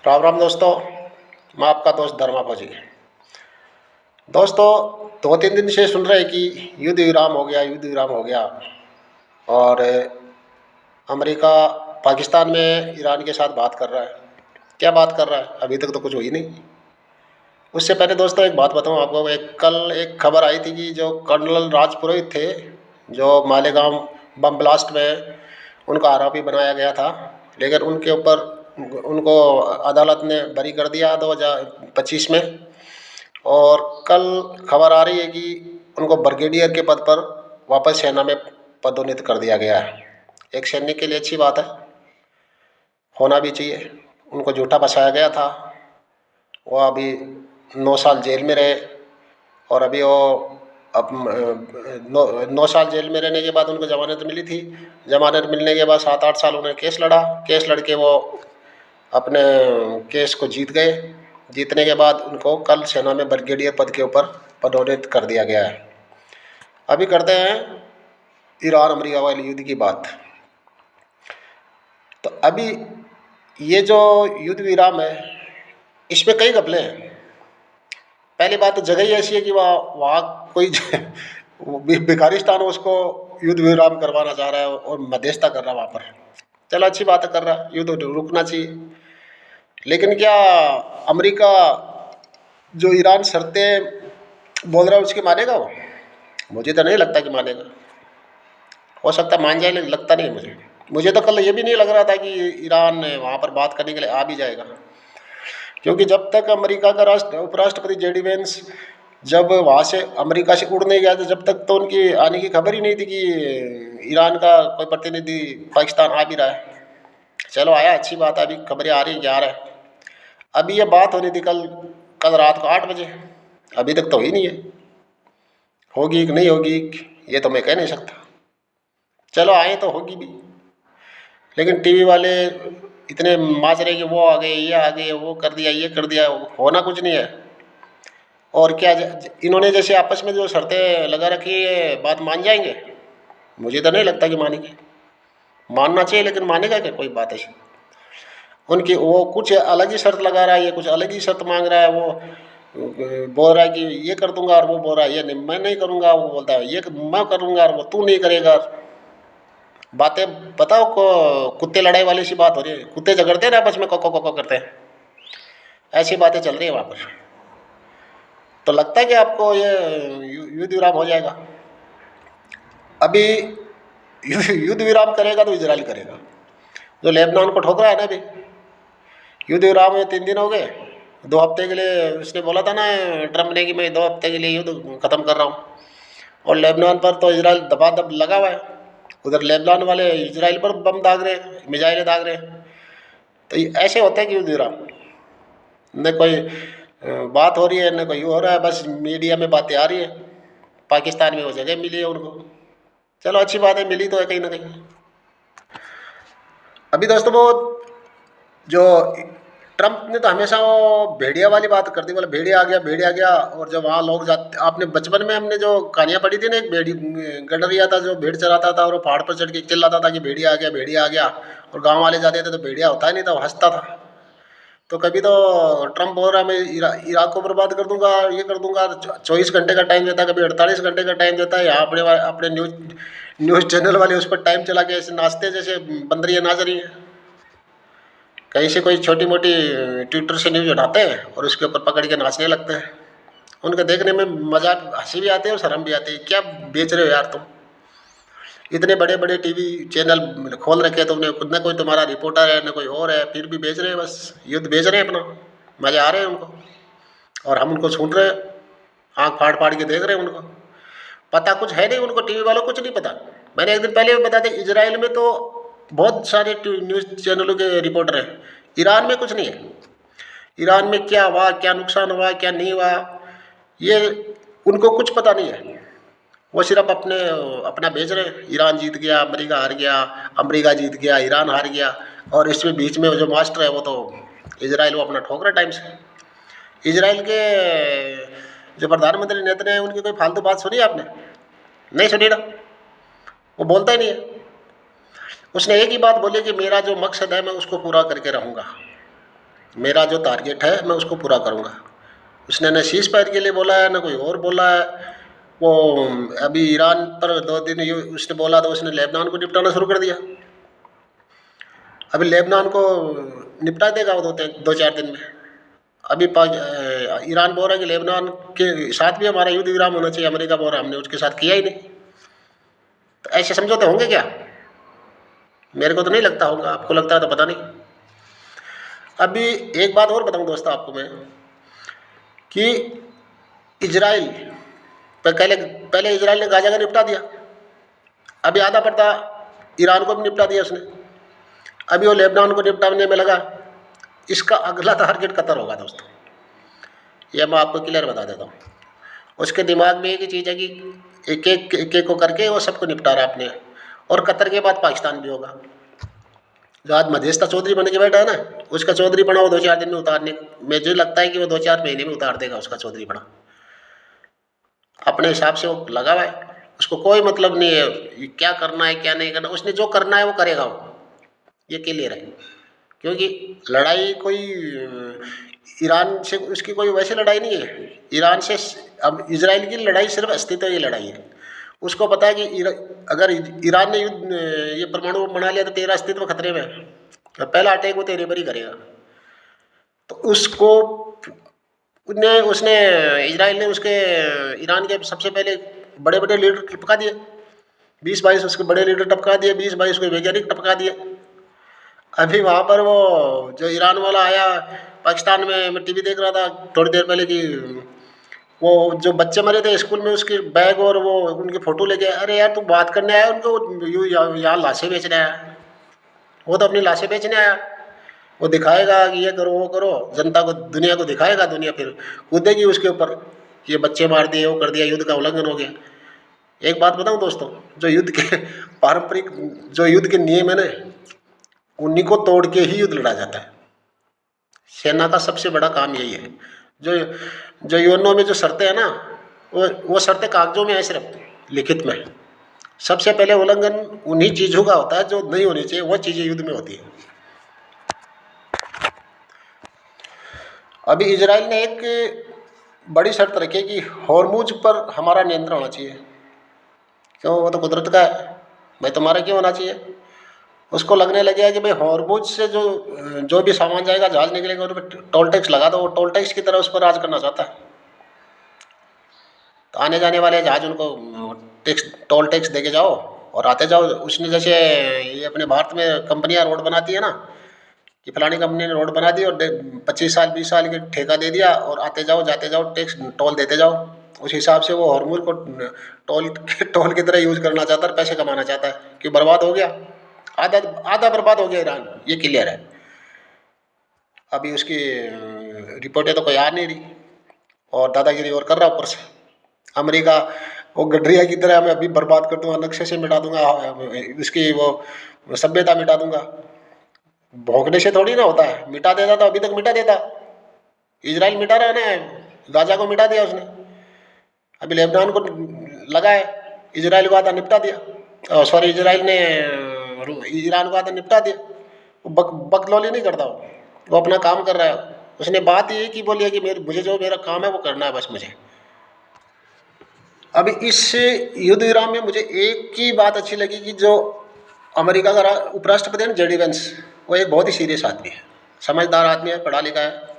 राम राम दोस्तों। मैं आपका दोस्त धर्मा फौजी। दोस्तों, 2-3 दिन से सुन रहे हैं कि युद्ध विराम हो गया, युद्ध विराम हो गया। और अमेरिका पाकिस्तान में ईरान के साथ बात कर रहा है। क्या बात कर रहा है? अभी तक तो कुछ हुई नहीं। उससे पहले दोस्तों एक बात बताऊं आपको। कल एक खबर आई थी कि जो कर्नल राजपुरोहित थे, जो मालेगांव बम ब्लास्ट में उनका आरोपी बनाया गया था, लेकिन उनके ऊपर उनको अदालत ने बरी कर दिया 2025 में। और कल खबर आ रही है कि उनको ब्रिगेडियर के पद पर वापस सेना में पदोन्नत कर दिया गया है। एक सैनिक के लिए अच्छी बात है, होना भी चाहिए। उनको झूठा फंसाया गया था। वो अभी 9 साल जेल में रहे। और अभी वो अब 9 साल जेल में रहने के बाद उनको ज़मानत मिली थी। ज़मानत मिलने के बाद 7-8 साल उन्हें केस लड़ा। केस लड़के वो अपने केस को जीत गए। जीतने के बाद उनको कल सेना में ब्रिगेडियर पद के ऊपर पदोन्नत कर दिया गया है। अभी करते हैं ईरान अमेरिका वाली युद्ध की बात। तो अभी ये जो युद्ध विराम है, इसमें कई घपले हैं। पहली बात तो जगह ही ऐसी है कि वहाँ वहाँ कोई भिखारिस्तान उसको युद्ध विराम करवाना चाह रहा है और मध्यस्थता कर रहा है वहाँ पर। चलो अच्छी बात है, कर रहा है, युद्ध रुकना चाहिए। लेकिन क्या अमेरिका जो ईरान शर्तें बोल रहा है उसकी मानेगा वो? मुझे तो नहीं लगता कि मानेगा। हो सकता है मान जाए, लेकिन लगता नहीं मुझे। मुझे तो कल ये भी नहीं लग रहा था कि ईरान वहाँ पर बात करने के लिए आ भी जाएगा। क्योंकि जब तक अमेरिका का उपराष्ट्रपति जेडी वेंस जब वहाँ से अमेरिका से उड़ नहीं गया था, जब तक तो उनकी आने की खबर ही नहीं थी कि ईरान का कोई प्रतिनिधि पाकिस्तान आ भी रहा है। चलो आया, अच्छी बात है, अभी खबरें आ रही हैं कि आ रहा है। अभी ये बात होनी थी कल कल रात को 8 बजे। अभी तक तो हुई नहीं है। होगी कि नहीं होगी ये तो मैं कह नहीं सकता। चलो आए तो होगी भी, लेकिन टीवी वाले इतने माच रहे कि वो आ गए, ये आ गए, वो कर दिया, ये कर दिया। होना कुछ नहीं है। और क्या इन्होंने जैसे आपस में जो शर्तें लगा रखी है, बात मान जाएंगे? मुझे तो नहीं लगता कि मानेंगे। मानना चाहिए, लेकिन मानेगा क्या कोई बात ऐसी? उनकी वो कुछ अलग ही शर्त लगा रहा है, ये कुछ अलग ही शर्त मांग रहा है। वो बोल रहा है कि ये कर दूंगा, और वो बोल रहा है ये नहीं, मैं नहीं करूंगा। वो बोलता है ये मैं करूंगा, और वो तू नहीं करेगा। बातें बताओ कुत्ते लड़ाई वाली सी बात हो रही है। कुत्ते झगड़ते हैं ना आपस में, को को करते हैं। ऐसी बातें चल रही है वहाँ पर। तो लगता है कि आपको ये युद्ध विराम हो जाएगा? अभी युद्ध विराम करेगा तो इजराइल करेगा, जो लेबनान को ठोक रहा है ना। अभी युद्ध विराम में 3 दिन हो गए। 2 हफ्ते के लिए उसने बोला था ना ट्रम्प ने कि मैं 2 हफ्ते के लिए युद्ध खत्म कर रहा हूँ। और लेबनान पर तो इजराइल दबादब लगा हुआ है। उधर लेबनान वाले इजराइल पर बम दाग रहे हैं, मिसाइलें दाग रहे हैं। तो ये ऐसे होता है कि युद्ध विराम न कोई बात हो रही है, न कोई हो रहा है। बस मीडिया में बातें आ रही है। पाकिस्तान में वो जगह मिली है उनको। चलो अच्छी बात है, मिली तो है कहीं ना कहीं। अभी दोस्तों वो जो ट्रम्प ने तो हमेशा वो भेड़िया वाली बात कर दी, बोला भेड़िया आ गया, भेड़िया आ गया। और जब वहाँ लोग जाते, आपने बचपन में हमने जो कहानियाँ पढ़ी थी ना, एक भेड़ी गडरिया था जो भेड़ चराता था, और वो पहाड़ पर चढ़ के चिल्लाता था कि भेड़िया आ गया, भेड़िया आ गया। और गाँव वाले जाते थे तो भेड़िया होता ही नहीं था, वो हंसता था। तो कभी तो ट्रम्प बोल रहा है मैं इराक को बर्बाद कर दूंगा, ये कर दूंगा। 24 घंटे का टाइम देता है, कभी 48 घंटे का टाइम देता है। यहाँ अपने न्यूज़ चैनल वाले उस पर टाइम चला के ऐसे नाचते जैसे बंदरियाँ नाच रही हैं। कहीं से कोई छोटी मोटी ट्विटर से न्यूज़ उठाते हैं और उसके ऊपर पकड़ के नाचने लगते हैं। उनके देखने में मजाक, हंसी भी आती है और शर्म भी आती है। क्या बेच रहे हो यार तुम? इतने बड़े बड़े टीवी चैनल खोल रखे हैं तुमने, खुद ना कोई तुम्हारा रिपोर्टर है ना कोई और है, फिर भी बेच रहे हैं। बस युद्ध बेच रहे हैं अपना, मजे आ रहे हैं उनको। और हम उनको सुन रहे हैं, आँख फाड़ फाड़ के देख रहे हैं उनको। पता कुछ है नहीं उनको, टीवी वालों को कुछ नहीं पता। मैंने एक दिन पहले भी बता दें, इजराइल में तो बहुत सारे न्यूज़ चैनलों के रिपोर्टर हैं। ईरान में कुछ नहीं है। ईरान में क्या हुआ, क्या नुकसान हुआ, क्या नहीं हुआ, ये उनको कुछ पता नहीं है। वो सिर्फ अपना बेच रहे हैं। ईरान जीत गया, अमेरिका हार गया, अमेरिका जीत गया, ईरान हार गया। और इसमें बीच में जो मास्टर है वो तो इजराइल, वो अपना ठोक रहा टाइम से। इजराइल के जो प्रधानमंत्री नेता हैं, उनकी कोई फालतू बात सुनी आपने? नहीं सुनी ना। वो बोलता ही नहीं है। उसने एक ही बात बोली कि मेरा जो मकसद है मैं उसको पूरा करके रहूँगा। मेरा जो टारगेट है मैं उसको पूरा करूँगा। उसने न सीज़ फायर के लिए बोला है, न कोई और बोला है। वो अभी ईरान पर 2 दिन ये उसने बोला तो उसने लेबनान को निपटाना शुरू कर दिया। अभी लेबनान को निपटा देगा वो 2-4 दिन में। अभी ईरान बोल रहा है कि लेबनान के साथ भी हमारा युद्ध विराम होना चाहिए। अमेरिका बोल रहा है हमने उसके साथ किया ही नहीं। तो ऐसे समझौते होंगे क्या? मेरे को तो नहीं लगता होगा, आपको लगता है तो पता नहीं। अभी एक बात और बताऊं दोस्तों आपको मैं कि इजराइल पहले पहले इजराइल ने गाजा का निपटा दिया, अभी आधा पड़ता ईरान को भी निपटा दिया उसने, अभी वो लेबनान को निपटाने में लगा। इसका अगला टारगेट कतर होगा दोस्तों, यह मैं आपको क्लियर बता देता हूँ। उसके दिमाग में एक ही चीज़ है कि एक एक को करके वो सबको निपटा रहा अपने, और कतर के बाद पाकिस्तान भी होगा। जो आज मधेस्ता चौधरी बन के बैठा है ना, उसका चौधरी बना वो 2-4 दिन में उतारने, मुझे लगता है कि वो 2-4 महीने में उतार देगा उसका चौधरी बना। अपने हिसाब से वो लगा हुआ है, उसको कोई मतलब नहीं है क्या करना है क्या नहीं करना। उसने जो करना है वो करेगा वो, ये क्लियर है। क्योंकि लड़ाई कोई ईरान से उसकी कोई वैसी लड़ाई नहीं है ईरान से। अब इजराइल की लड़ाई सिर्फ अस्तित्व की लड़ाई है। उसको पता है कि अगर ईरान ने युद्ध ये परमाणु बना लिया तो तेरा अस्तित्व खतरे में है, तो पहला अटैक वो तेरे पर ही करेगा। तो उसको उसने इजराइल ने उसके ईरान के सबसे पहले बड़े बड़े लीडर टपका दिए, 20-22 उसके बड़े लीडर टपका दिए, 20-22 उसके वैज्ञानिक टपका दिए। अभी वहाँ पर वो जो ईरान वाला आया पाकिस्तान में, मैं टीवी देख रहा था थोड़ी देर पहले कि वो जो बच्चे मरे थे स्कूल में उसके बैग और वो उनकी फ़ोटो लेके, अरे यार तू बात करने आया उनको यूँ यहाँ लाशें बेचने आया। वो तो अपनी लाशें बेचने आया। वो दिखाएगा कि ये करो वो करो, जनता को दुनिया को दिखाएगा, दुनिया फिर कूदेगी उसके ऊपर, ये बच्चे मार दिए वो कर दिया, युद्ध का उल्लंघन हो गया। एक बात बताऊं दोस्तों, जो युद्ध के पारंपरिक जो युद्ध के नियम है ना, उन्हीं को तोड़ के ही युद्ध लड़ा जाता है। सेना का सबसे बड़ा काम यही है। जो जो यूएनओ में जो शर्तें हैं ना, वो शर्तें कागजों में है, सिर्फ लिखित में। सबसे पहले उल्लंघन उन्हीं चीज़ों का होता है जो नहीं होनी चाहिए, वो चीज़ें युद्ध में होती है। अभी इजराइल ने एक बड़ी शर्त रखी है कि हॉर्मुज पर हमारा नियंत्रण होना चाहिए। क्यों? वो तो कुदरत का है भाई, तुम्हारा क्यों होना चाहिए? उसको लगने लगे कि भाई हॉर्मुज से जो जो भी सामान जाएगा, जहाज निकलेगा, उन पर टोल टैक्स लगा दो। वो टोल टैक्स की तरह उस पर राज करना चाहता है। तो आने जाने वाले जहाज उनको टोल टैक्स दे के जाओ और आते जाओ। उसने जैसे ये अपने भारत में कंपनियां रोड बनाती है ना, कि फलानी कंपनी ने रोड बना दी और 25 साल 20 साल के ठेका दे दिया, और आते जाओ जाते जाओ टैक्स टोल देते जाओ। उस हिसाब से वो हॉर्मुज को टोल टोल की तरह यूज करना चाहता है, पैसे कमाना चाहता है। कि बर्बाद हो गया, आधा आधा बर्बाद हो गया ईरान, ये क्लियर है। अभी उसकी रिपोर्टें तो कोई आ नहीं रही, और दादागिरी और कर रहा ऊपर से। अमेरिका वो गडरिया की तरह मैं अभी बर्बाद कर दूंगा, नक्शे से मिटा दूंगा, उसकी वो सभ्यता मिटा दूंगा। भोंकने से थोड़ी ना होता है, मिटा देता तो अभी तक मिटा देता। इजराइल मिटा रहा है ना, गाजा को मिटा दिया उसने, अभी लेबनान को लगा है, इजराइल को आधा निपटा दिया। सॉरी, इजराइल ने ईरान को आधा निपटा दिया। वो बकलौली नहीं करता, वो अपना काम कर रहा है। उसने बात ये की बोली है कि मुझे जो मेरा काम है वो करना है बस मुझे। अभी इस युद्ध विराम में मुझे एक ही बात अच्छी लगी कि जो अमेरिका का उपराष्ट्रपति है जेडी वेंस, वो एक बहुत ही सीरियस आदमी है, समझदार आदमी है, पढ़ा लिखा है।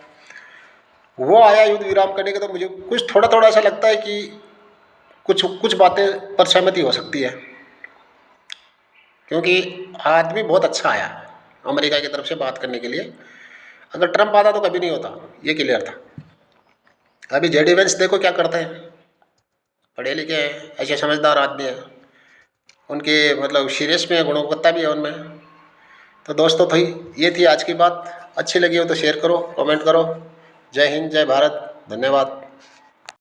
वो आया युद्ध विराम करने के, तो मुझे कुछ थोड़ा थोड़ा ऐसा लगता है कि कुछ कुछ बातें पर सहमति हो सकती है। क्योंकि आदमी बहुत अच्छा आया अमेरिका की तरफ से बात करने के लिए। अगर ट्रंप आता तो कभी नहीं होता, ये क्लियर था। अभी जेडी वेंस देखो क्या करते हैं, पढ़े लिखे हैं, ऐसे समझदार आदमी हैं, उनके मतलब सीरियस में गुणवत्ता भी है उनमें। तो दोस्तों भाई, ये थी आज की बात। अच्छी लगी हो तो शेयर करो, कमेंट करो। जय हिंद, जय भारत, धन्यवाद।